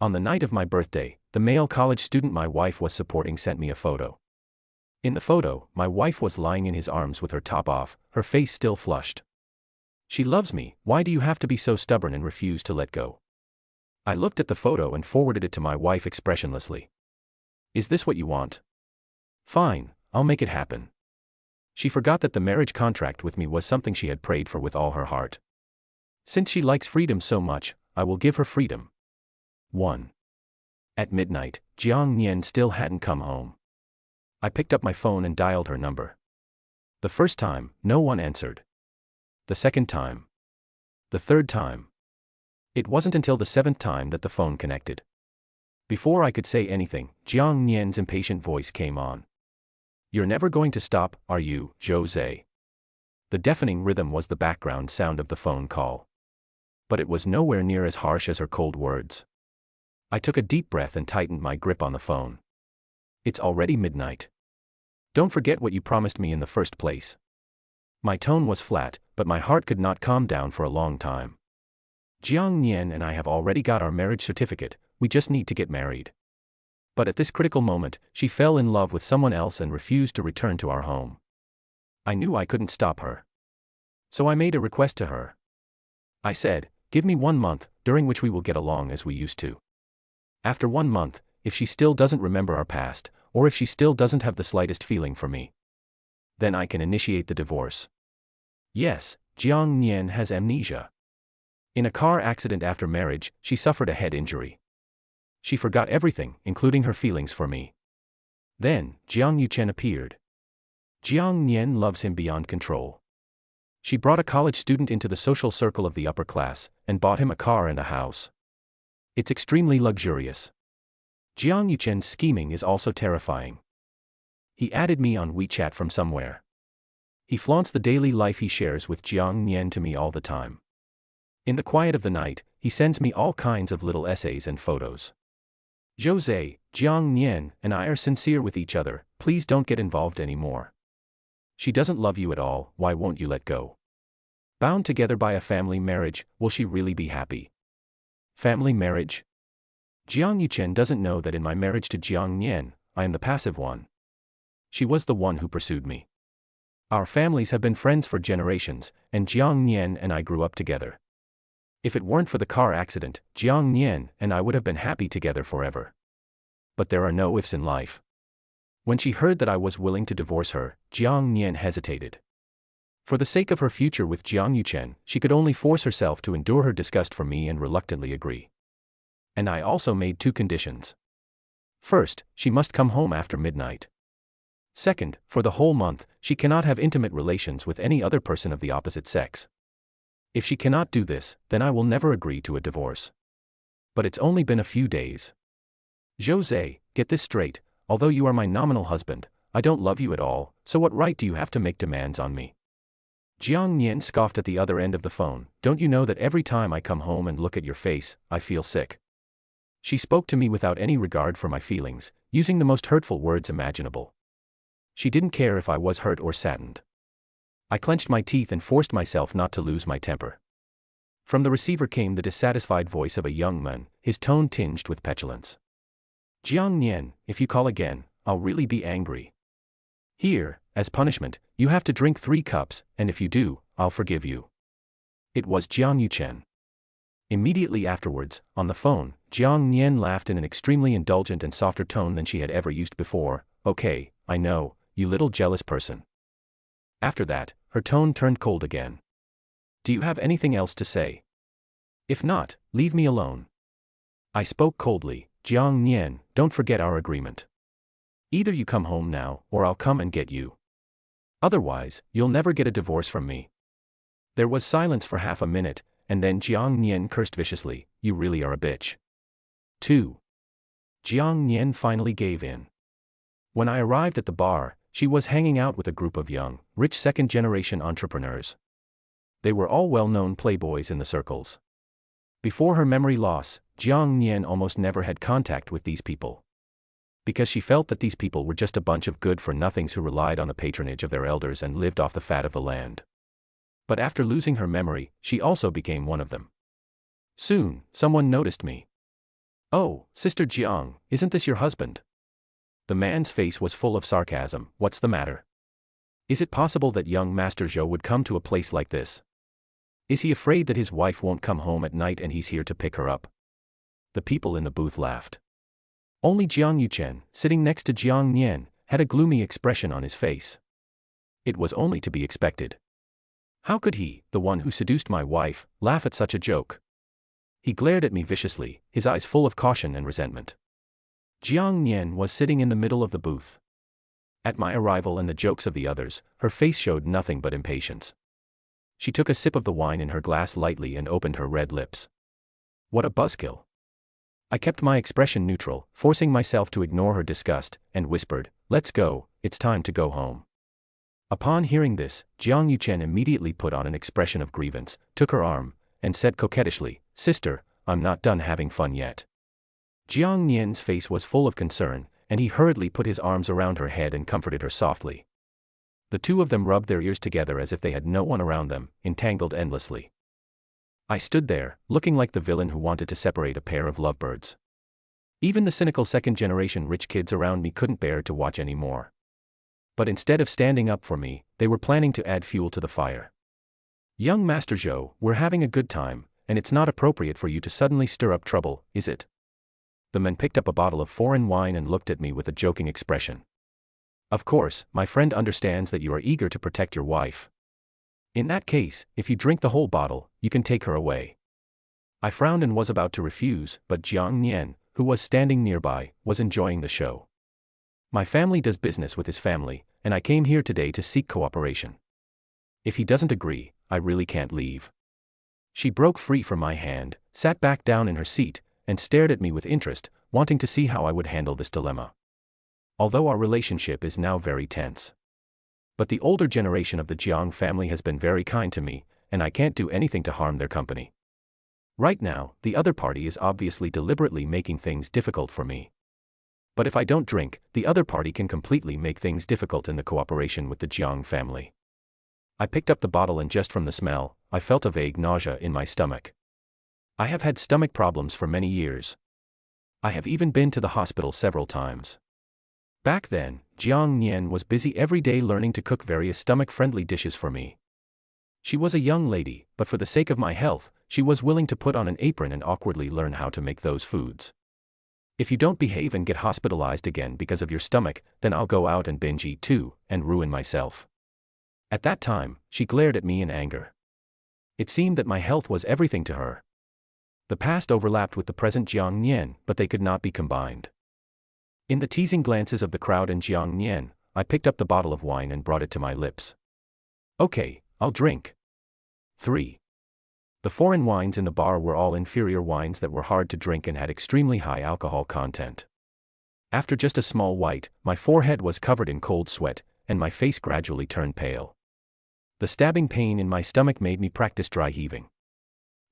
On the night of my birthday, the male college student my wife was supporting sent me a photo. In the photo, my wife was lying in his arms with her top off, her face still flushed. She loves me, why do you have to be so stubborn and refuse to let go? I looked at the photo and forwarded it to my wife expressionlessly. Is this what you want? Fine, I'll make it happen. She forgot that the marriage contract with me was something she had prayed for with all her heart. Since she likes freedom so much, I will give her freedom. 1. At midnight, Jiang Nian still hadn't come home. I picked up my phone and dialed her number. The first time, no one answered. The second time. The third time. It wasn't until the seventh time that the phone connected. Before I could say anything, Jiang Nian's impatient voice came on. You're never going to stop, are you, Jose? The deafening rhythm was the background sound of the phone call. But it was nowhere near as harsh as her cold words. I took a deep breath and tightened my grip on the phone. It's already midnight. Don't forget what you promised me in the first place. My tone was flat, but my heart could not calm down for a long time. Jiang Nian and I have already got our marriage certificate, we just need to get married. But at this critical moment, she fell in love with someone else and refused to return to our home. I knew I couldn't stop her. So I made a request to her. I said, give me 1 month, during which we will get along as we used to. After 1 month, if she still doesn't remember our past, or if she still doesn't have the slightest feeling for me, then I can initiate the divorce. Yes, Jiang Nian has amnesia. In a car accident after marriage, she suffered a head injury. She forgot everything, including her feelings for me. Then, Jiang Yuchen appeared. Jiang Nian loves him beyond control. She brought a college student into the social circle of the upper class, and bought him a car and a house. It's extremely luxurious. Jiang Yuchen's scheming is also terrifying. He added me on WeChat from somewhere. He flaunts the daily life he shares with Jiang Nian to me all the time. In the quiet of the night, he sends me all kinds of little essays and photos. Jose, Jiang Nian and I are sincere with each other, please don't get involved anymore. She doesn't love you at all, why won't you let go? Bound together by a family marriage, will she really be happy? Family marriage? Jiang Yuchen doesn't know that in my marriage to Jiang Nian, I am the passive one. She was the one who pursued me. Our families have been friends for generations, and Jiang Nian and I grew up together. If it weren't for the car accident, Jiang Nian and I would have been happy together forever. But there are no ifs in life. When she heard that I was willing to divorce her, Jiang Nian hesitated. For the sake of her future with Jiang Yuchen, she could only force herself to endure her disgust for me and reluctantly agree. And I also made 2 conditions. First, she must come home after midnight. Second, for the whole month, she cannot have intimate relations with any other person of the opposite sex. If she cannot do this, then I will never agree to a divorce. But it's only been a few days. Jose, get this straight, although you are my nominal husband, I don't love you at all, so what right do you have to make demands on me? Jiang Nian scoffed at the other end of the phone, don't you know that every time I come home and look at your face, I feel sick? She spoke to me without any regard for my feelings, using the most hurtful words imaginable. She didn't care if I was hurt or saddened. I clenched my teeth and forced myself not to lose my temper. From the receiver came the dissatisfied voice of a young man, his tone tinged with petulance. Jiang Nian, if you call again, I'll really be angry. Here, as punishment, you have to drink 3 cups, and if you do, I'll forgive you. It was Jiang Yuchen. Immediately afterwards, on the phone, Jiang Nian laughed in an extremely indulgent and softer tone than she had ever used before. Okay, I know, you little jealous person. After that, her tone turned cold again. Do you have anything else to say? If not, leave me alone. I spoke coldly, Jiang Nian, don't forget our agreement. Either you come home now, or I'll come and get you. Otherwise, you'll never get a divorce from me. There was silence for half a minute, and then Jiang Nian cursed viciously, you really are a bitch. 2. Jiang Nian finally gave in. When I arrived at the bar, she was hanging out with a group of young, rich second-generation entrepreneurs. They were all well-known playboys in the circles. Before her memory loss, Jiang Nian almost never had contact with these people. Because she felt that these people were just a bunch of good-for-nothings who relied on the patronage of their elders and lived off the fat of the land. But after losing her memory, she also became one of them. Soon, someone noticed me. Oh, Sister Jiang, isn't this your husband? The man's face was full of sarcasm. What's the matter? Is it possible that young Master Zhou would come to a place like this? Is he afraid that his wife won't come home at night and he's here to pick her up? The people in the booth laughed. Only Jiang Yuchen, sitting next to Jiang Nian, had a gloomy expression on his face. It was only to be expected. How could he, the one who seduced my wife, laugh at such a joke? He glared at me viciously, his eyes full of caution and resentment. Jiang Nian was sitting in the middle of the booth. At my arrival and the jokes of the others, her face showed nothing but impatience. She took a sip of the wine in her glass lightly and opened her red lips. What a buzzkill. I kept my expression neutral, forcing myself to ignore her disgust, and whispered, "Let's go, it's time to go home." Upon hearing this, Jiang Yuchen immediately put on an expression of grievance, took her arm, and said coquettishly, "Sister, I'm not done having fun yet." Jiang Nian's face was full of concern, and he hurriedly put his arms around her head and comforted her softly. The two of them rubbed their ears together as if they had no one around them, entangled endlessly. I stood there, looking like the villain who wanted to separate a pair of lovebirds. Even the cynical second-generation rich kids around me couldn't bear to watch anymore. But instead of standing up for me, they were planning to add fuel to the fire. "Young Master Zhou, we're having a good time, and it's not appropriate for you to suddenly stir up trouble, is it?" The man picked up a bottle of foreign wine and looked at me with a joking expression. "Of course, my friend understands that you are eager to protect your wife. In that case, if you drink the whole bottle, you can take her away." I frowned and was about to refuse, but Jiang Nian, who was standing nearby, was enjoying the show. "My family does business with his family, and I came here today to seek cooperation. If he doesn't agree, I really can't leave." She broke free from my hand, sat back down in her seat, and stared at me with interest, wanting to see how I would handle this dilemma. Although our relationship is now very tense. But the older generation of the Jiang family has been very kind to me, and I can't do anything to harm their company. Right now, the other party is obviously deliberately making things difficult for me. But if I don't drink, the other party can completely make things difficult in the cooperation with the Jiang family. I picked up the bottle and just from the smell, I felt a vague nausea in my stomach. I have had stomach problems for many years. I have even been to the hospital several times. Back then, Jiang Nian was busy every day learning to cook various stomach-friendly dishes for me. She was a young lady, but for the sake of my health, she was willing to put on an apron and awkwardly learn how to make those foods. "If you don't behave and get hospitalized again because of your stomach, then I'll go out and binge eat too, and ruin myself." At that time, she glared at me in anger. It seemed that my health was everything to her. The past overlapped with the present Jiang Nian, but they could not be combined. In the teasing glances of the crowd and Jiang Nian, I picked up the bottle of wine and brought it to my lips. "Okay, I'll drink." 3. The foreign wines in the bar were all inferior wines that were hard to drink and had extremely high alcohol content. After just a small white, my forehead was covered in cold sweat, and my face gradually turned pale. The stabbing pain in my stomach made me practice dry heaving.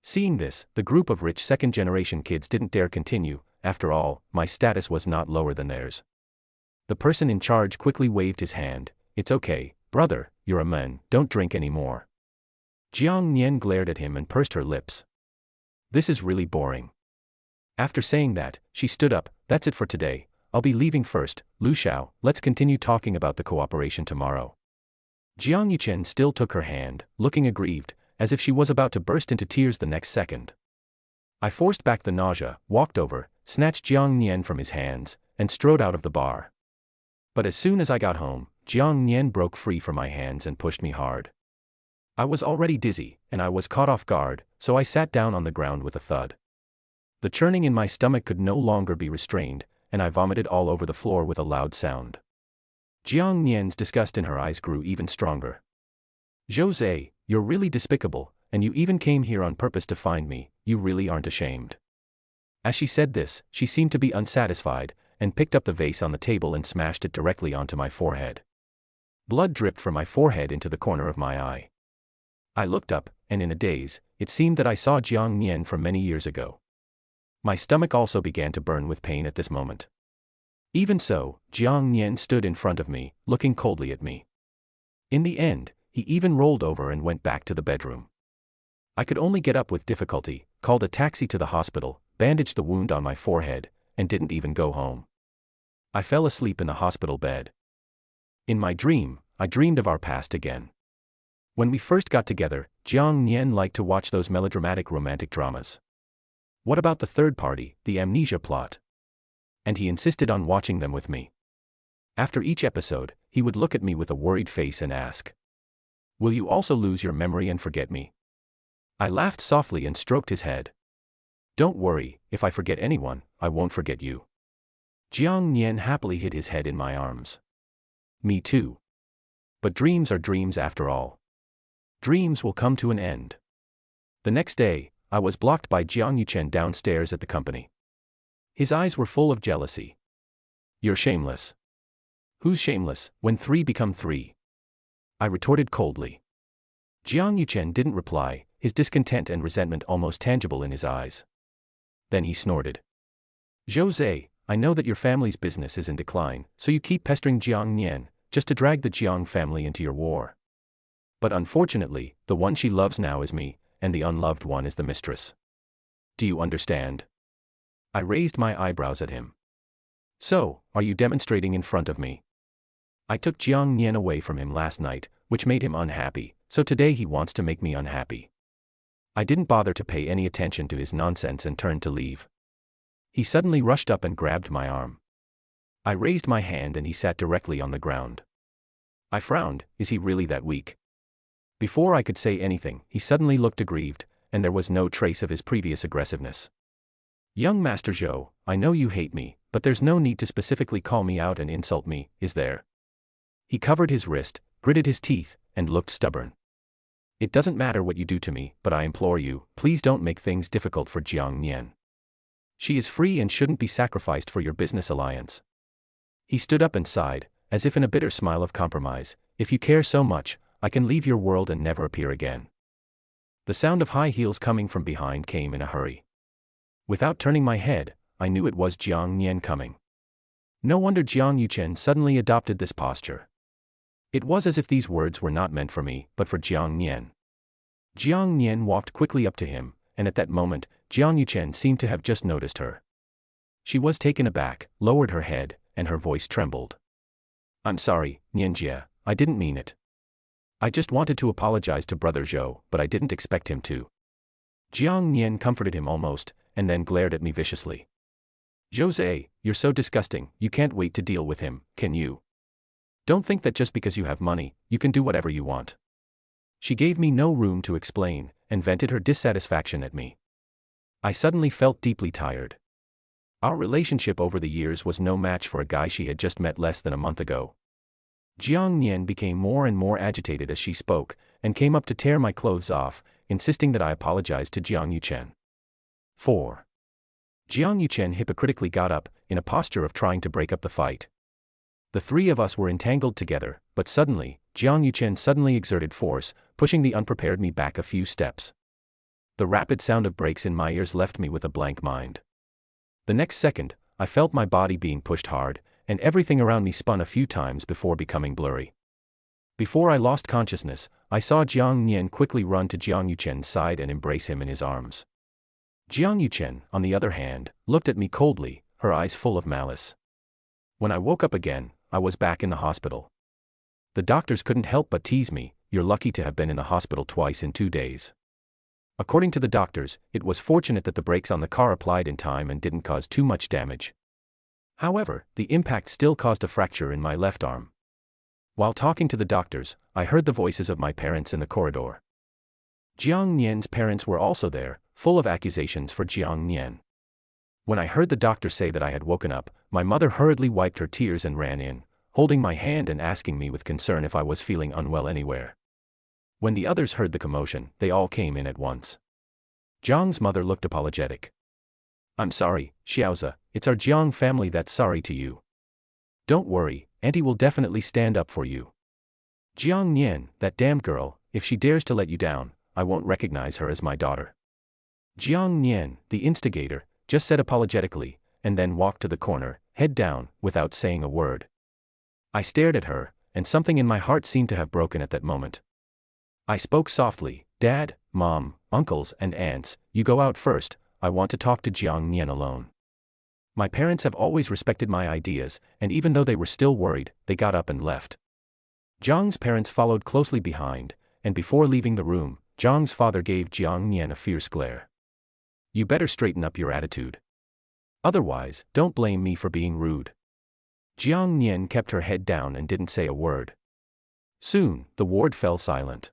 Seeing this, the group of rich second-generation kids didn't dare continue. After all, my status was not lower than theirs. The person in charge quickly waved his hand. "It's okay, brother, you're a man, don't drink anymore." Jiang Nian glared at him and pursed her lips. "This is really boring." After saying that, she stood up. "That's it for today, I'll be leaving first. Lu Xiao, let's continue talking about the cooperation tomorrow." Jiang Yuchen still took her hand, looking aggrieved, as if she was about to burst into tears the next second. I forced back the nausea, walked over, snatched Jiang Nian from his hands, and strode out of the bar. But as soon as I got home, Jiang Nian broke free from my hands and pushed me hard. I was already dizzy, and I was caught off guard, so I sat down on the ground with a thud. The churning in my stomach could no longer be restrained, and I vomited all over the floor with a loud sound. Jiang Nian's disgust in her eyes grew even stronger. "Jose, you're really despicable, and you even came here on purpose to find me, you really aren't ashamed." As she said this, she seemed to be unsatisfied, and picked up the vase on the table and smashed it directly onto my forehead. Blood dripped from my forehead into the corner of my eye. I looked up, and in a daze, it seemed that I saw Jiang Nian from many years ago. My stomach also began to burn with pain at this moment. Even so, Jiang Nian stood in front of me, looking coldly at me. In the end, he even rolled over and went back to the bedroom. I could only get up with difficulty, called a taxi to the hospital, bandaged the wound on my forehead, and didn't even go home. I fell asleep in the hospital bed. In my dream, I dreamed of our past again. When we first got together, Jiang Nian liked to watch those melodramatic romantic dramas. What about the third party, the amnesia plot? And he insisted on watching them with me. After each episode, he would look at me with a worried face and ask, "Will you also lose your memory and forget me?" I laughed softly and stroked his head. "Don't worry, if I forget anyone, I won't forget you." Jiang Nian happily hid his head in my arms. Me too. But dreams are dreams after all. Dreams will come to an end. The next day, I was blocked by Jiang Yuchen downstairs at the company. His eyes were full of jealousy. "You're shameless." "Who's shameless, when three become three?" I retorted coldly. Jiang Yuchen didn't reply, his discontent and resentment almost tangible in his eyes. Then he snorted. "Jose, I know that your family's business is in decline, so you keep pestering Jiang Nian, just to drag the Jiang family into your war. But unfortunately, the one she loves now is me, and the unloved one is the mistress. Do you understand?" I raised my eyebrows at him. "So, are you demonstrating in front of me?" I took Jiang Nian away from him last night, which made him unhappy, so today he wants to make me unhappy. I didn't bother to pay any attention to his nonsense and turned to leave. He suddenly rushed up and grabbed my arm. I raised my hand and he sat directly on the ground. I frowned. Is he really that weak? Before I could say anything, he suddenly looked aggrieved, and there was no trace of his previous aggressiveness. "Young Master Zhou, I know you hate me, but there's no need to specifically call me out and insult me, is there?" He covered his wrist, gritted his teeth, and looked stubborn. "It doesn't matter what you do to me, but I implore you, please don't make things difficult for Jiang Nian. She is free and shouldn't be sacrificed for your business alliance." He stood up and sighed, as if in a bitter smile of compromise. "If you care so much, I can leave your world and never appear again." The sound of high heels coming from behind came in a hurry. Without turning my head, I knew it was Jiang Nian coming. No wonder Jiang Yuchen suddenly adopted this posture. It was as if these words were not meant for me, but for Jiang Nian. Jiang Nian walked quickly up to him, and at that moment, Jiang Yuchen seemed to have just noticed her. She was taken aback, lowered her head, and her voice trembled. "I'm sorry, Nianjie, I didn't mean it. I just wanted to apologize to Brother Zhou, but I didn't expect him to." Jiang Nian comforted him almost, and then glared at me viciously. "Jose, you're so disgusting, you can't wait to deal with him, can you? Don't think that just because you have money, you can do whatever you want." She gave me no room to explain, and vented her dissatisfaction at me. I suddenly felt deeply tired. Our relationship over the years was no match for a guy she had just met less than a month ago. Jiang Nian became more and more agitated as she spoke, and came up to tear my clothes off, insisting that I apologize to Jiang Yuchen. 4. Jiang Yuchen hypocritically got up, in a posture of trying to break up the fight. The three of us were entangled together, but suddenly, Jiang Yuchen suddenly exerted force, pushing the unprepared me back a few steps. The rapid sound of brakes in my ears left me with a blank mind. The next second, I felt my body being pushed hard, and everything around me spun a few times before becoming blurry. Before I lost consciousness, I saw Jiang Nian quickly run to Jiang Yuchen's side and embrace him in his arms. Jiang Yuchen, on the other hand, looked at me coldly, her eyes full of malice. When I woke up again, I was back in the hospital. The doctors couldn't help but tease me. "You're lucky to have been in the hospital twice in 2 days." According to the doctors, it was fortunate that the brakes on the car applied in time and didn't cause too much damage. However, the impact still caused a fracture in my left arm. While talking to the doctors, I heard the voices of my parents in the corridor. Jiang Nian's parents were also there, full of accusations for Jiang Nian. When I heard the doctor say that I had woken up, my mother hurriedly wiped her tears and ran in, holding my hand and asking me with concern if I was feeling unwell anywhere. When the others heard the commotion, they all came in at once. Jiang's mother looked apologetic. "I'm sorry, Xiaoza, it's our Jiang family that's sorry to you. Don't worry, Auntie will definitely stand up for you. Jiang Nian, that damned girl, if she dares to let you down, I won't recognize her as my daughter." Jiang Nian, the instigator, just said apologetically, and then walked to the corner, head down, without saying a word. I stared at her, and something in my heart seemed to have broken at that moment. I spoke softly, "Dad, Mom, uncles and aunts, you go out first, I want to talk to Jiang Nian alone. My parents have always respected my ideas, and even though they were still worried, they got up and left. Jiang's parents followed closely behind, and before leaving the room, Jiang's father gave Jiang Nian a fierce glare. You better straighten up your attitude. Otherwise, don't blame me for being rude. Jiang Nian kept her head down and didn't say a word. Soon, the ward fell silent.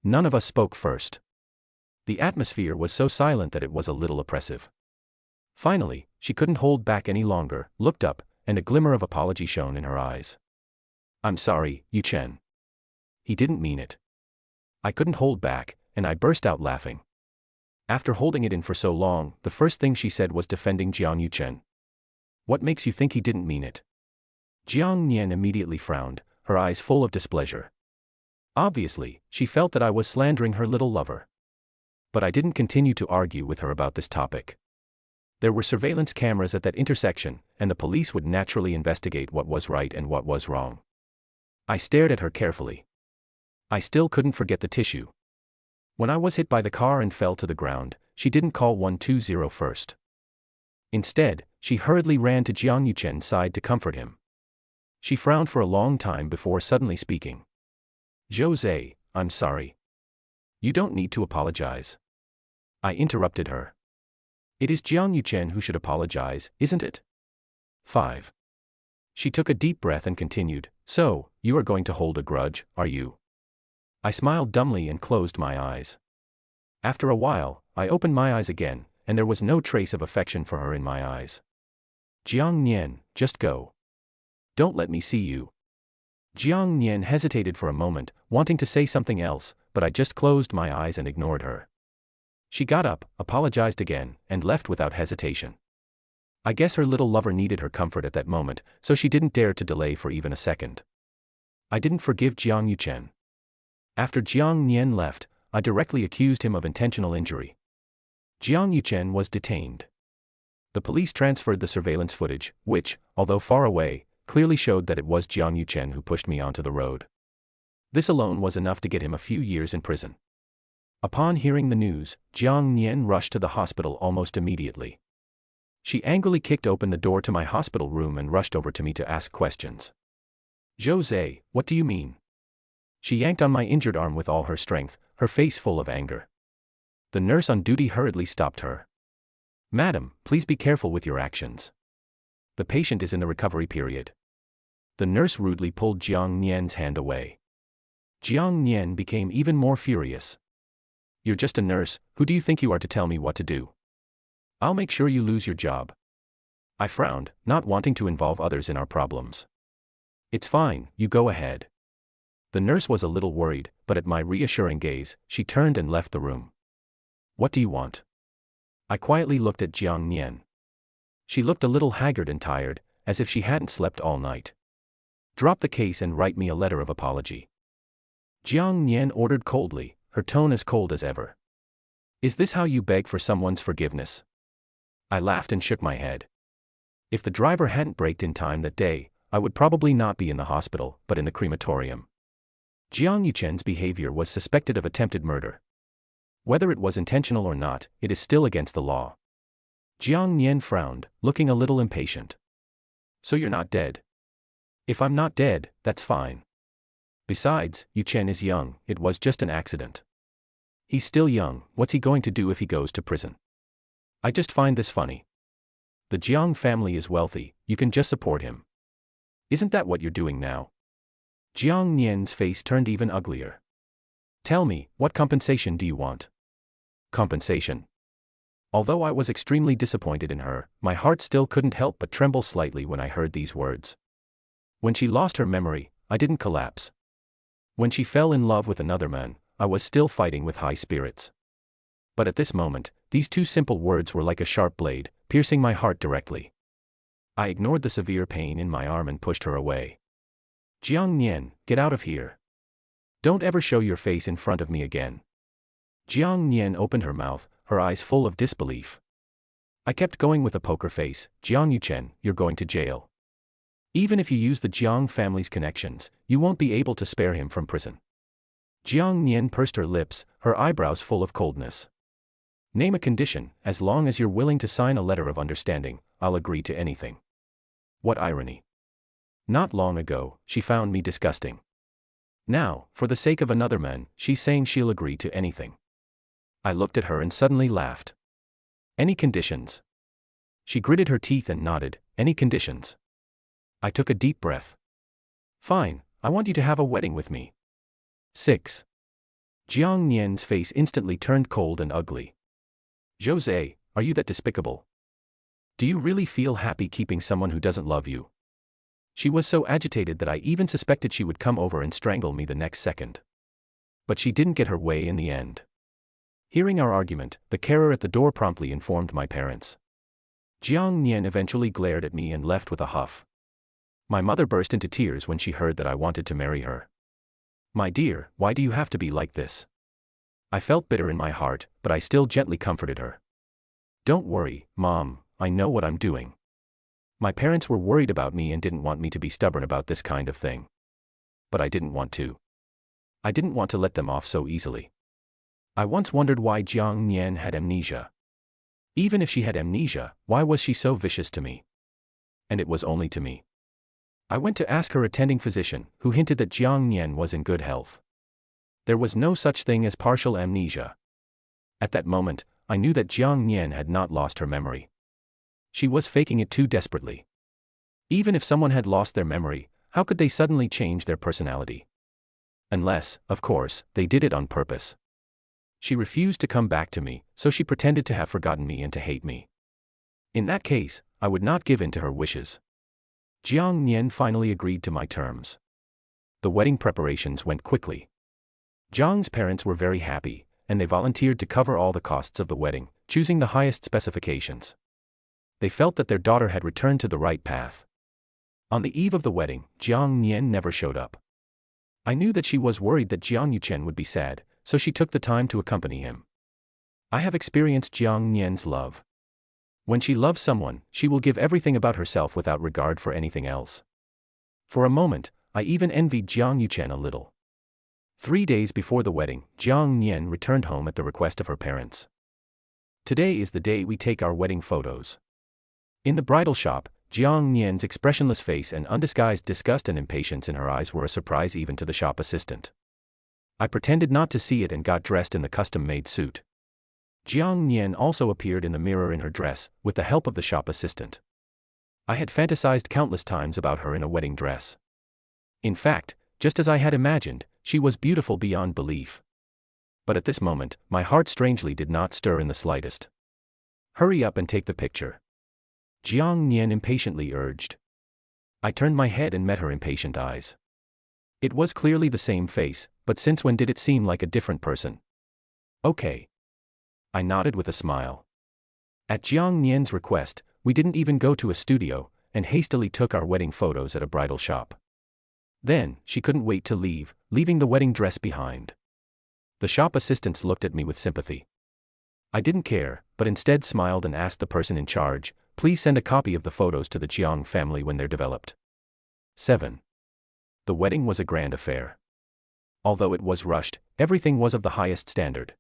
None of us spoke first. The atmosphere was so silent that it was a little oppressive. Finally, she couldn't hold back any longer, looked up, and a glimmer of apology shone in her eyes. I'm sorry, Yu Chen. He didn't mean it. I couldn't hold back, and I burst out laughing. After holding it in for so long, the first thing she said was defending Jiang Yu Chen. What makes you think he didn't mean it? Jiang Nian immediately frowned, her eyes full of displeasure. Obviously, she felt that I was slandering her little lover. But I didn't continue to argue with her about this topic. There were surveillance cameras at that intersection, and the police would naturally investigate what was right and what was wrong. I stared at her carefully. I still couldn't forget the tissue. When I was hit by the car and fell to the ground, she didn't call 120 first. Instead, she hurriedly ran to Jiang Yuchen's side to comfort him. She frowned for a long time before suddenly speaking. Jose, I'm sorry. You don't need to apologize. I interrupted her. It is Jiang Yuchen who should apologize, isn't it? 5. She took a deep breath and continued, So, you are going to hold a grudge, are you? I smiled dumbly and closed my eyes. After a while, I opened my eyes again, and there was no trace of affection for her in my eyes. Jiang Nian, just go. Don't let me see you. Jiang Nian hesitated for a moment, wanting to say something else, but I just closed my eyes and ignored her. She got up, apologized again, and left without hesitation. I guess her little lover needed her comfort at that moment, so she didn't dare to delay for even a second. I didn't forgive Jiang Yuchen. After Jiang Nian left, I directly accused him of intentional injury. Jiang Yuchen was detained. The police transferred the surveillance footage, which, although far away, clearly showed that it was Jiang Yuchen who pushed me onto the road. This alone was enough to get him a few years in prison. Upon hearing the news, Jiang Nian rushed to the hospital almost immediately. She angrily kicked open the door to my hospital room and rushed over to me to ask questions. Jose, what do you mean? She yanked on my injured arm with all her strength, her face full of anger. The nurse on duty hurriedly stopped her. Madam, please be careful with your actions. The patient is in the recovery period. The nurse rudely pulled Jiang Nian's hand away. Jiang Nian became even more furious. You're just a nurse, who do you think you are to tell me what to do? I'll make sure you lose your job. I frowned, not wanting to involve others in our problems. It's fine, you go ahead. The nurse was a little worried, but at my reassuring gaze, she turned and left the room. What do you want? I quietly looked at Jiang Nian. She looked a little haggard and tired, as if she hadn't slept all night. Drop the case and write me a letter of apology. Jiang Nian ordered coldly, her tone as cold as ever. Is this how you beg for someone's forgiveness? I laughed and shook my head. If the driver hadn't braked in time that day, I would probably not be in the hospital, but in the crematorium. Jiang Yuchen's behavior was suspected of attempted murder. Whether it was intentional or not, it is still against the law. Jiang Nian frowned, looking a little impatient. So you're not dead? If I'm not dead, that's fine. Besides, Yuchen is young, it was just an accident. He's still young, what's he going to do if he goes to prison? I just find this funny. The Jiang family is wealthy, you can just support him. Isn't that what you're doing now? Jiang Nian's face turned even uglier. Tell me, what compensation do you want? Compensation. Although I was extremely disappointed in her, my heart still couldn't help but tremble slightly when I heard these words. When she lost her memory, I didn't collapse. When she fell in love with another man, I was still fighting with high spirits. But at this moment, these two simple words were like a sharp blade, piercing my heart directly. I ignored the severe pain in my arm and pushed her away. Jiang Nian, get out of here. Don't ever show your face in front of me again. Jiang Nian opened her mouth, her eyes full of disbelief. I kept going with a poker face. Jiang Yuchen, you're going to jail. Even if you use the Jiang family's connections, you won't be able to spare him from prison. Jiang Nian pursed her lips, her eyebrows full of coldness. Name a condition. As long as you're willing to sign a letter of understanding, I'll agree to anything. What irony. Not long ago, she found me disgusting. Now, for the sake of another man, she's saying she'll agree to anything. I looked at her and suddenly laughed. Any conditions? She gritted her teeth and nodded. Any conditions? I took a deep breath. Fine, I want you to have a wedding with me. 6. Jiang Nian's face instantly turned cold and ugly. Jose, are you that despicable? Do you really feel happy keeping someone who doesn't love you? She was so agitated that I even suspected she would come over and strangle me the next second. But she didn't get her way in the end. Hearing our argument, the carer at the door promptly informed my parents. Jiang Nian eventually glared at me and left with a huff. My mother burst into tears when she heard that I wanted to marry her. My dear, why do you have to be like this? I felt bitter in my heart, but I still gently comforted her. Don't worry, Mom, I know what I'm doing. My parents were worried about me and didn't want me to be stubborn about this kind of thing. But I didn't want to. I didn't want to let them off so easily. I once wondered why Jiang Nian had amnesia. Even if she had amnesia, why was she so vicious to me? And it was only to me. I went to ask her attending physician, who hinted that Jiang Nian was in good health. There was no such thing as partial amnesia. At that moment, I knew that Jiang Nian had not lost her memory. She was faking it too desperately. Even if someone had lost their memory, how could they suddenly change their personality? Unless, of course, they did it on purpose. She refused to come back to me, so she pretended to have forgotten me and to hate me. In that case, I would not give in to her wishes. Jiang Nian finally agreed to my terms. The wedding preparations went quickly. Jiang's parents were very happy, and they volunteered to cover all the costs of the wedding, choosing the highest specifications. They felt that their daughter had returned to the right path. On the eve of the wedding, Jiang Nian never showed up. I knew that she was worried that Jiang Yuchen would be sad, so she took the time to accompany him. I have experienced Jiang Nian's love. When she loves someone, she will give everything about herself without regard for anything else. For a moment, I even envied Jiang Yuchen a little. 3 days before the wedding, Jiang Nian returned home at the request of her parents. Today is the day we take our wedding photos. In the bridal shop, Jiang Nian's expressionless face and undisguised disgust and impatience in her eyes were a surprise even to the shop assistant. I pretended not to see it and got dressed in the custom-made suit. Jiang Nian also appeared in the mirror in her dress, with the help of the shop assistant. I had fantasized countless times about her in a wedding dress. In fact, just as I had imagined, she was beautiful beyond belief. But at this moment, my heart strangely did not stir in the slightest. Hurry up and take the picture, Jiang Nian impatiently urged. I turned my head and met her impatient eyes. It was clearly the same face, but since when did it seem like a different person? Okay. I nodded with a smile. At Jiang Nian's request, we didn't even go to a studio, and hastily took our wedding photos at a bridal shop. Then, she couldn't wait to leave, leaving the wedding dress behind. The shop assistants looked at me with sympathy. I didn't care, but instead smiled and asked the person in charge, please send a copy of the photos to the Jiang family when they're developed. 7. The wedding was a grand affair. Although it was rushed, everything was of the highest standard.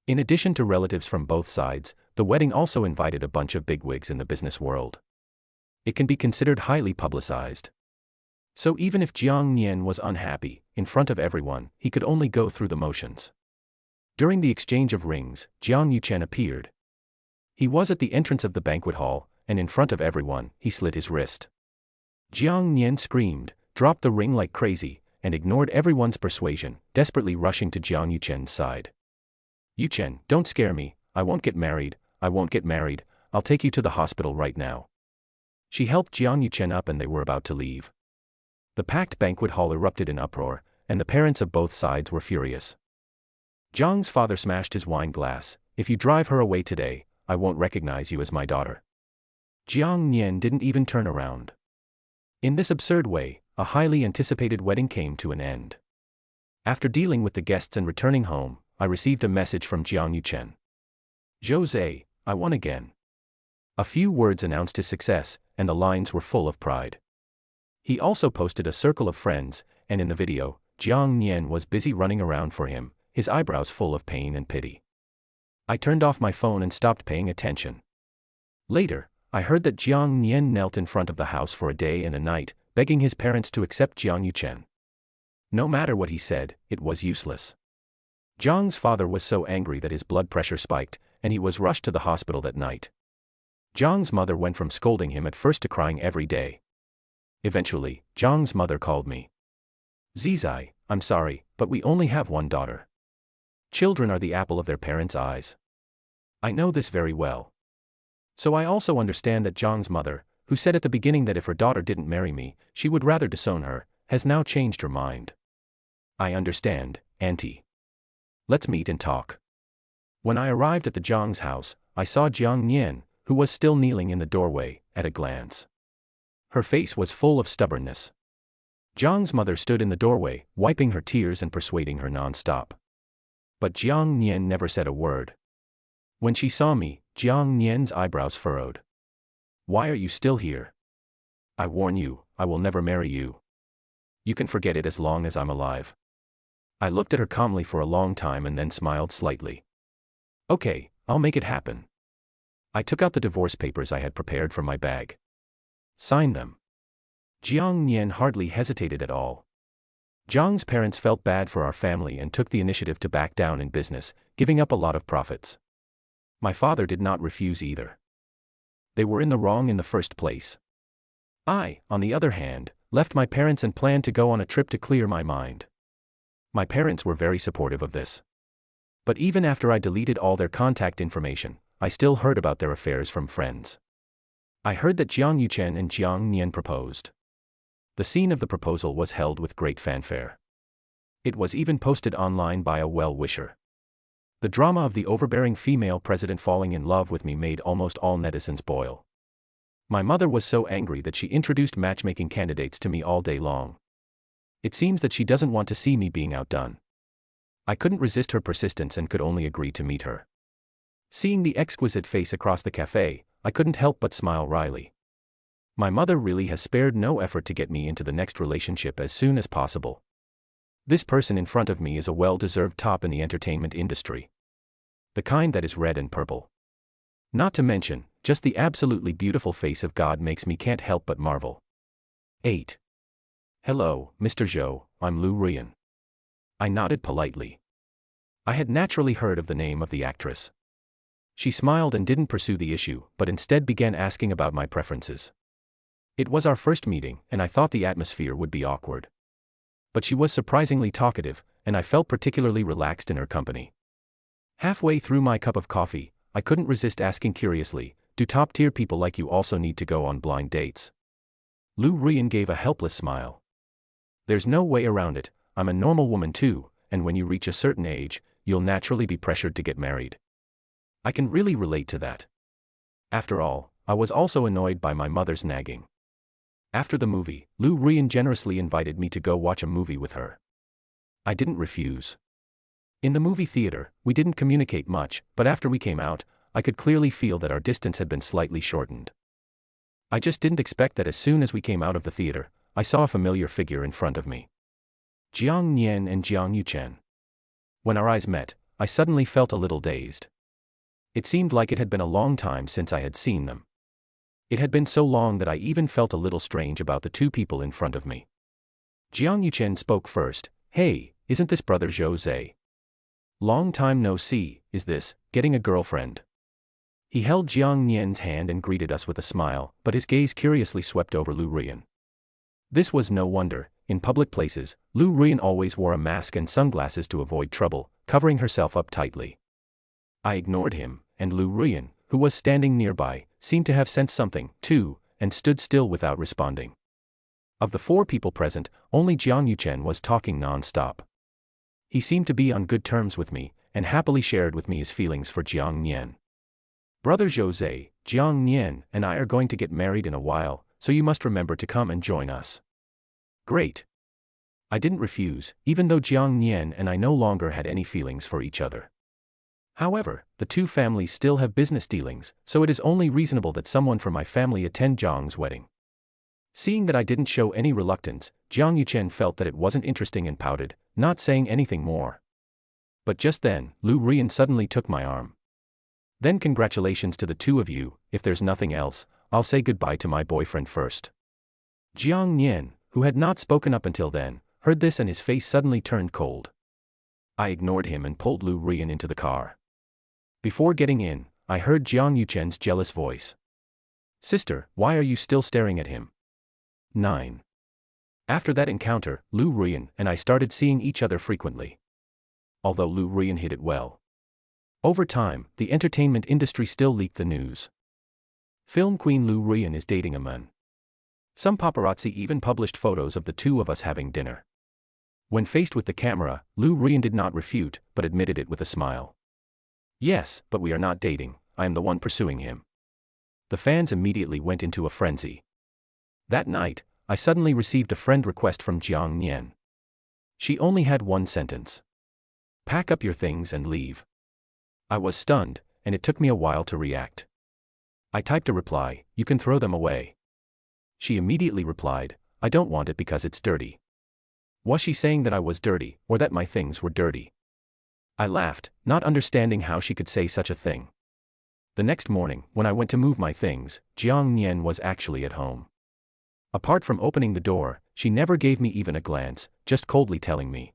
In addition to relatives from both sides, the wedding also invited a bunch of bigwigs in the business world. It can be considered highly publicized. So even if Jiang Nian was unhappy, in front of everyone, he could only go through the motions. During the exchange of rings, Jiang Yuchen appeared. He was at the entrance of the banquet hall, and in front of everyone, he slit his wrist. Jiang Nian screamed, dropped the ring like crazy, and ignored everyone's persuasion, desperately rushing to Jiang Yuchen's side. Yuchen, don't scare me, I won't get married, I'll take you to the hospital right now. She helped Jiang Yuchen up and they were about to leave. The packed banquet hall erupted in uproar, and the parents of both sides were furious. Jiang's father smashed his wine glass, if you drive her away today, I won't recognize you as my daughter. Jiang Nian didn't even turn around. In this absurd way, a highly anticipated wedding came to an end. After dealing with the guests and returning home, I received a message from Jiang Yuchen. Jose, I won again. A few words announced his success, and the lines were full of pride. He also posted a circle of friends, and in the video, Jiang Nian was busy running around for him, his eyebrows full of pain and pity. I turned off my phone and stopped paying attention. Later, I heard that Jiang Nian knelt in front of the house for a day and a night, begging his parents to accept Jiang Yuchen. No matter what he said, it was useless. Jiang's father was so angry that his blood pressure spiked, and he was rushed to the hospital that night. Jiang's mother went from scolding him at first to crying every day. Eventually, Jiang's mother called me. Zizai, I'm sorry, but we only have one daughter. Children are the apple of their parents' eyes. I know this very well. So I also understand that Jiang's mother, who said at the beginning that if her daughter didn't marry me, she would rather disown her, has now changed her mind. I understand, auntie. Let's meet and talk. When I arrived at the Jiang's house, I saw Jiang Nian, who was still kneeling in the doorway, at a glance. Her face was full of stubbornness. Jiang's mother stood in the doorway, wiping her tears and persuading her non-stop. But Jiang Nian never said a word. When she saw me, Jiang Nian's eyebrows furrowed. Why are you still here? I warn you, I will never marry you. You can forget it as long as I'm alive. I looked at her calmly for a long time and then smiled slightly. Okay, I'll make it happen. I took out the divorce papers I had prepared from my bag. Sign them. Jiang Nian hardly hesitated at all. Jiang's parents felt bad for our family and took the initiative to back down in business, giving up a lot of profits. My father did not refuse either. They were in the wrong in the first place. I, on the other hand, left my parents and planned to go on a trip to clear my mind. My parents were very supportive of this. But even after I deleted all their contact information, I still heard about their affairs from friends. I heard that Jiang Yuchen and Jiang Nian proposed. The scene of the proposal was held with great fanfare. It was even posted online by a well-wisher. The drama of the overbearing female president falling in love with me made almost all netizens boil. My mother was so angry that she introduced matchmaking candidates to me all day long. It seems that she doesn't want to see me being outdone. I couldn't resist her persistence and could only agree to meet her. Seeing the exquisite face across the cafe, I couldn't help but smile wryly. My mother really has spared no effort to get me into the next relationship as soon as possible. This person in front of me is a well-deserved top in the entertainment industry. The kind that is red and purple. Not to mention, just the absolutely beautiful face of God makes me can't help but marvel. 8. Hello, Mr. Zhou, I'm Lu Ruyan. I nodded politely. I had naturally heard of the name of the actress. She smiled and didn't pursue the issue, but instead began asking about my preferences. It was our first meeting, and I thought the atmosphere would be awkward. But she was surprisingly talkative, and I felt particularly relaxed in her company. Halfway through my cup of coffee, I couldn't resist asking curiously, do top-tier people like you also need to go on blind dates? Lu Ruyan gave a helpless smile. There's no way around it, I'm a normal woman too, and when you reach a certain age, you'll naturally be pressured to get married. I can really relate to that. After all, I was also annoyed by my mother's nagging. After the movie, Lu Ruyan generously invited me to go watch a movie with her. I didn't refuse. In the movie theater, we didn't communicate much, but after we came out, I could clearly feel that our distance had been slightly shortened. I just didn't expect that as soon as we came out of the theater, I saw a familiar figure in front of me. Jiang Nian and Jiang Yuchen. When our eyes met, I suddenly felt a little dazed. It seemed like it had been a long time since I had seen them. It had been so long that I even felt a little strange about the two people in front of me. Jiang Yuchen spoke first. Hey, isn't this brother Jose? Long time no see, is this, getting a girlfriend? He held Jiang Nian's hand and greeted us with a smile, but his gaze curiously swept over Lu Ruyan. This was no wonder. In public places, Lu Ruyan always wore a mask and sunglasses to avoid trouble, covering herself up tightly. I ignored him, and Lu Ruyan, who was standing nearby, seemed to have sensed something, too, and stood still without responding. Of the four people present, only Jiang Yuchen was talking non-stop. He seemed to be on good terms with me, and happily shared with me his feelings for Jiang Nian. Brother Jose, Jiang Nian and I are going to get married in a while, so you must remember to come and join us. Great. I didn't refuse, even though Jiang Nian and I no longer had any feelings for each other. However, the two families still have business dealings, so it is only reasonable that someone from my family attend Jiang's wedding. Seeing that I didn't show any reluctance, Jiang Yuchen felt that it wasn't interesting and pouted, not saying anything more. But just then, Lu Ruyan suddenly took my arm. Then congratulations to the two of you. If there's nothing else, I'll say goodbye to my boyfriend first. Jiang Nian, who had not spoken up until then, heard this and his face suddenly turned cold. I ignored him and pulled Lu Rian into the car. Before getting in, I heard Jiang Yuchen's jealous voice. Sister, why are you still staring at him? 9. After that encounter, Lu Rian and I started seeing each other frequently. Although Lu Rian hid it well. Over time, the entertainment industry still leaked the news. Film queen Lu Rian is dating a man. Some paparazzi even published photos of the two of us having dinner. When faced with the camera, Lu Rian did not refute, but admitted it with a smile. Yes, but we are not dating, I am the one pursuing him. The fans immediately went into a frenzy. That night, I suddenly received a friend request from Jiang Nian. She only had one sentence. Pack up your things and leave. I was stunned, and it took me a while to react. I typed a reply, you can throw them away. She immediately replied, I don't want it because it's dirty. Was she saying that I was dirty, or that my things were dirty? I laughed, not understanding how she could say such a thing. The next morning, when I went to move my things, Jiang Nian was actually at home. Apart from opening the door, she never gave me even a glance, just coldly telling me,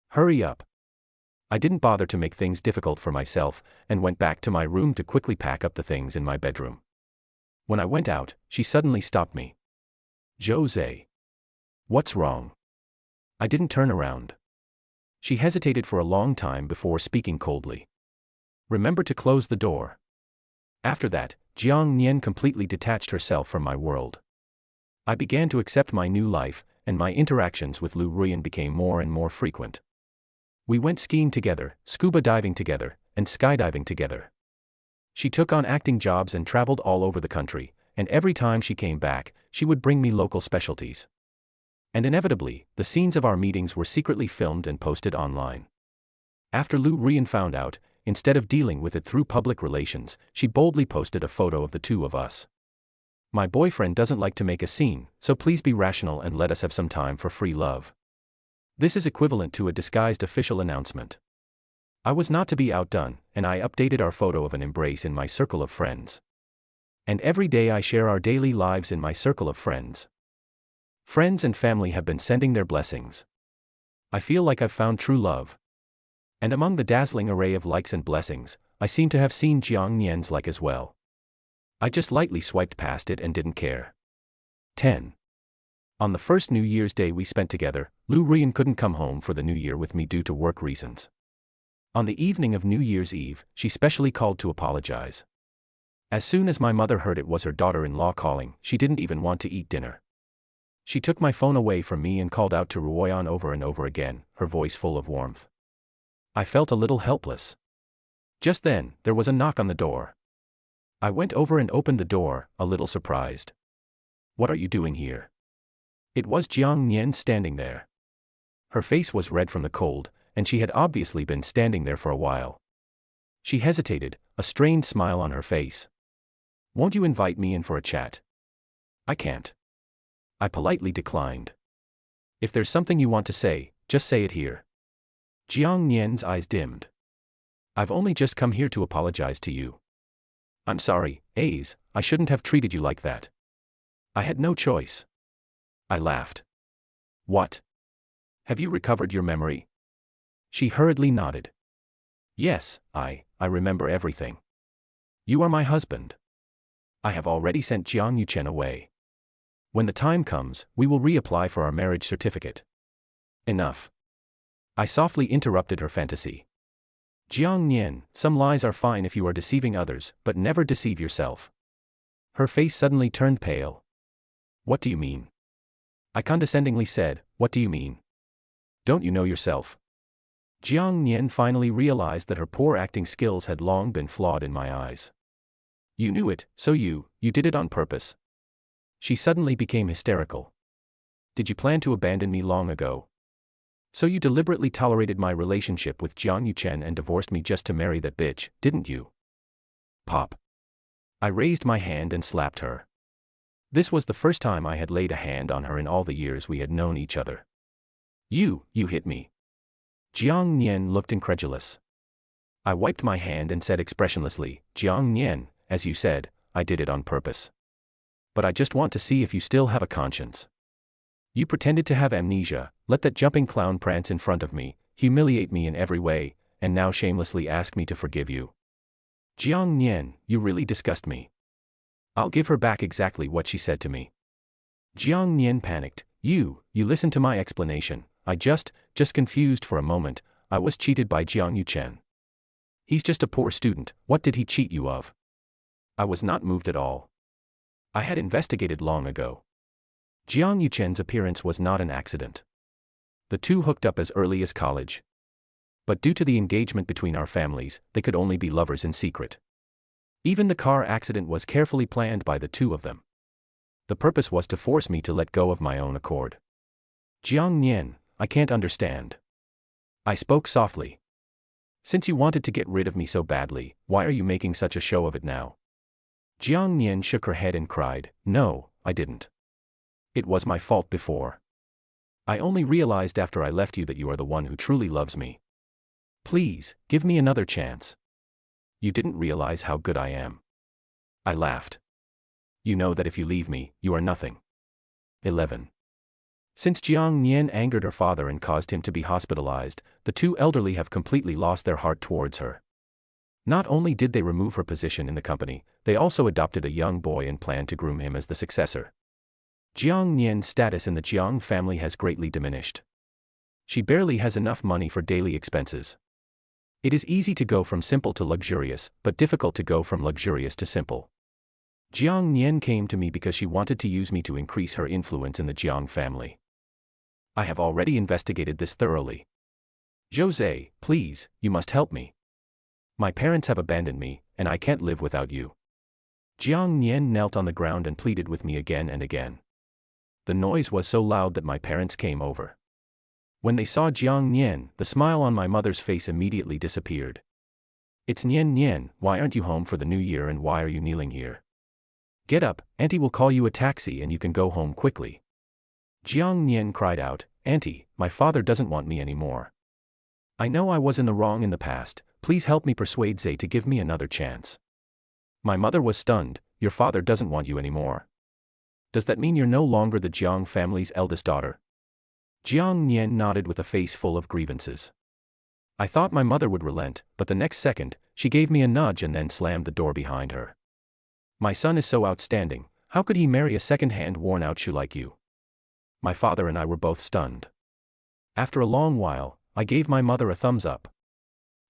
hurry up. I didn't bother to make things difficult for myself, and went back to my room to quickly pack up the things in my bedroom. When I went out, she suddenly stopped me. Jose. What's wrong? I didn't turn around. She hesitated for a long time before speaking coldly. Remember to close the door. After that, Jiang Nian completely detached herself from my world. I began to accept my new life, and my interactions with Lu Rian became more and more frequent. We went skiing together, scuba diving together, and skydiving together. She took on acting jobs and traveled all over the country, and every time she came back, she would bring me local specialties. And inevitably, the scenes of our meetings were secretly filmed and posted online. After Lu Rian found out, instead of dealing with it through public relations, she boldly posted a photo of the two of us. My boyfriend doesn't like to make a scene, so please be rational and let us have some time for free love. This is equivalent to a disguised official announcement. I was not to be outdone, and I updated our photo of an embrace in my circle of friends. And every day I share our daily lives in my circle of friends. Friends and family have been sending their blessings. I feel like I've found true love. And among the dazzling array of likes and blessings, I seem to have seen Jiang Nian's like as well. I just lightly swiped past it and didn't care. 10. On the first New Year's Day we spent together, Lu Rian couldn't come home for the New Year with me due to work reasons. On the evening of New Year's Eve, she specially called to apologize. As soon as my mother heard it was her daughter-in-law calling, she didn't even want to eat dinner. She took my phone away from me and called out to Ruoyan over and over again, her voice full of warmth. I felt a little helpless. Just then, there was a knock on the door. I went over and opened the door, a little surprised. What are you doing here? It was Jiang Nian standing there. Her face was red from the cold, and she had obviously been standing there for a while. She hesitated, a strained smile on her face. Won't you invite me in for a chat? I can't. I politely declined. If there's something you want to say, just say it here. Jiang Nian's eyes dimmed. I've only just come here to apologize to you. I'm sorry, Ace, I shouldn't have treated you like that. I had no choice. I laughed. What? Have you recovered your memory? She hurriedly nodded. Yes, I remember everything. You are my husband. I have already sent Jiang Yuchen away. When the time comes, we will reapply for our marriage certificate. Enough. I softly interrupted her fantasy. Jiang Nian, some lies are fine if you are deceiving others, but never deceive yourself. Her face suddenly turned pale. What do you mean? I condescendingly said, what do you mean? Don't you know yourself? Jiang Nian finally realized that her poor acting skills had long been flawed in my eyes. You knew it, so you did it on purpose. She suddenly became hysterical. Did you plan to abandon me long ago? So you deliberately tolerated my relationship with Jiang Yuchen and divorced me just to marry that bitch, didn't you? Pop. I raised my hand and slapped her. This was the first time I had laid a hand on her in all the years we had known each other. You hit me. Jiang Nian looked incredulous. I wiped my hand and said expressionlessly, Jiang Nian, as you said, I did it on purpose. But I just want to see if you still have a conscience. You pretended to have amnesia, let that jumping clown prance in front of me, humiliate me in every way, and now shamelessly ask me to forgive you. Jiang Nian, you really disgust me. I'll give her back exactly what she said to me. Jiang Nian panicked. You listened to my explanation. I just confused for a moment. I was cheated by Jiang Yuchen. He's just a poor student. What did he cheat you of? I was not moved at all. I had investigated long ago. Jiang Yuchen's appearance was not an accident. The two hooked up as early as college. But due to the engagement between our families, they could only be lovers in secret. Even the car accident was carefully planned by the two of them. The purpose was to force me to let go of my own accord. Jiang Nian, I can't understand. I spoke softly. Since you wanted to get rid of me so badly, why are you making such a show of it now? Jiang Nian shook her head and cried, No, I didn't. It was my fault before. I only realized after I left you that you are the one who truly loves me. Please, give me another chance. You didn't realize how good I am. I laughed. You know that if you leave me, you are nothing. 11. Since Jiang Nian angered her father and caused him to be hospitalized, the two elderly have completely lost their heart towards her. Not only did they remove her position in the company, they also adopted a young boy and planned to groom him as the successor. Jiang Nian's status in the Jiang family has greatly diminished. She barely has enough money for daily expenses. It is easy to go from simple to luxurious, but difficult to go from luxurious to simple. Jiang Nian came to me because she wanted to use me to increase her influence in the Jiang family. I have already investigated this thoroughly. Jose, please, you must help me. My parents have abandoned me, and I can't live without you. Jiang Nian knelt on the ground and pleaded with me again and again. The noise was so loud that my parents came over. When they saw Jiang Nian, the smile on my mother's face immediately disappeared. It's Nian Nian, why aren't you home for the new year and why are you kneeling here? Get up, Auntie will call you a taxi and you can go home quickly. Jiang Nian cried out, Auntie, my father doesn't want me anymore. I know I was in the wrong in the past, please help me persuade Zhe to give me another chance. My mother was stunned, your father doesn't want you anymore. Does that mean you're no longer the Jiang family's eldest daughter? Jiang Nian nodded with a face full of grievances. I thought my mother would relent, but the next second, she gave me a nudge and then slammed the door behind her. My son is so outstanding, how could he marry a second-hand worn-out shoe like you? My father and I were both stunned. After a long while, I gave my mother a thumbs up.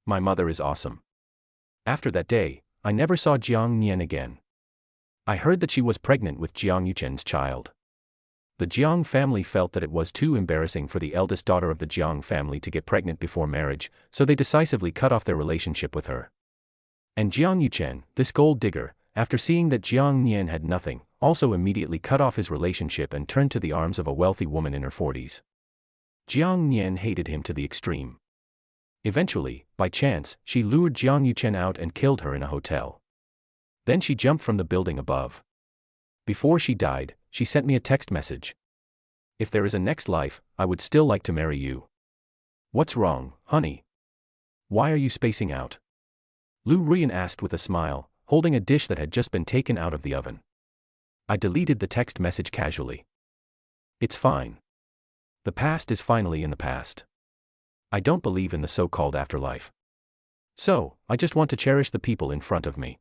My mother is awesome. After that day, I never saw Jiang Nian again. I heard that she was pregnant with Jiang Yuchen's child. The Jiang family felt that it was too embarrassing for the eldest daughter of the Jiang family to get pregnant before marriage, so they decisively cut off their relationship with her. And Jiang Yuchen, this gold digger, after seeing that Jiang Nian had nothing, also immediately cut off his relationship and turned to the arms of a wealthy woman in her 40s. Jiang Nian hated him to the extreme. Eventually, by chance, she lured Jiang Yuchen out and killed her in a hotel. Then she jumped from the building above. Before she died, she sent me a text message. If there is a next life, I would still like to marry you. What's wrong, honey? Why are you spacing out? Lu Ruyan asked with a smile, holding a dish that had just been taken out of the oven. I deleted the text message casually. It's fine. The past is finally in the past. I don't believe in the so-called afterlife. So, I just want to cherish the people in front of me.